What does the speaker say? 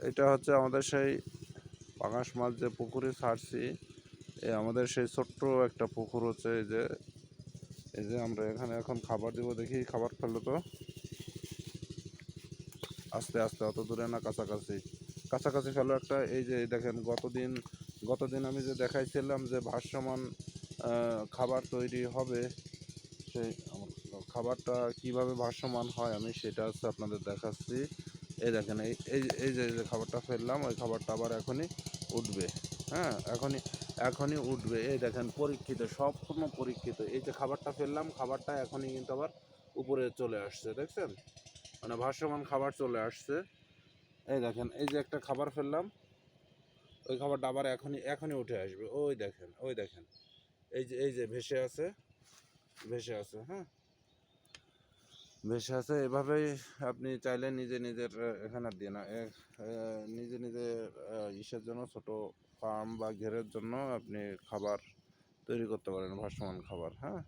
এটা হচ্ছে আমাদের সেই পাঙাশ মাছ যে পুকুরে ছাড়ছি, আমাদের সেই ছোট্ট একটা পুকুর হচ্ছে। এই যে আমরা এখানে এখন খাবার দিব, দেখি খাবার ফেললো তো। আস্তে আস্তে, অত দূরে না, কাছাকাছি কাছাকাছি ফেলো একটা। এই যে দেখেন, গতদিন আমি যে দেখাইছিলাম যে ভাসমান খাবার তৈরি হবে, সেই খাবারটা কিভাবে ভাসমান হয় আমি সেটা হচ্ছে আপনাদের দেখাচ্ছি। এই দেখেন, এই যে খাবারটা ফেললাম, ওই খাবারটা আবার এখনই উঠবে। হ্যাঁ, এখনই উঠবে। এই দেখেন, পরীক্ষিত, সম্পূর্ণ পরীক্ষিত। এই যে খাবারটা ফেললাম, খাবারটা এখনই কিন্তু আবার উপরে চলে আসছে, দেখছেন? মানে ভাসমান খাবার চলে আসছে। এই দেখেন, এই যে একটা খাবার ফেললাম, ওই খাবারটা আবার এখনই উঠে আসবে। ওই দেখেন, এই যে ভেসে আছে। হ্যাঁ, ভেসে আছে। এভাবেই আপনি চাইলে নিজের এখানে দিয়ে না, নিজের ইসের জন্য, ছোট ফার্ম বা ঘেরের জন্য আপনি খাবার তৈরি করতে পারেন, ভাসমান খাবার। হ্যাঁ।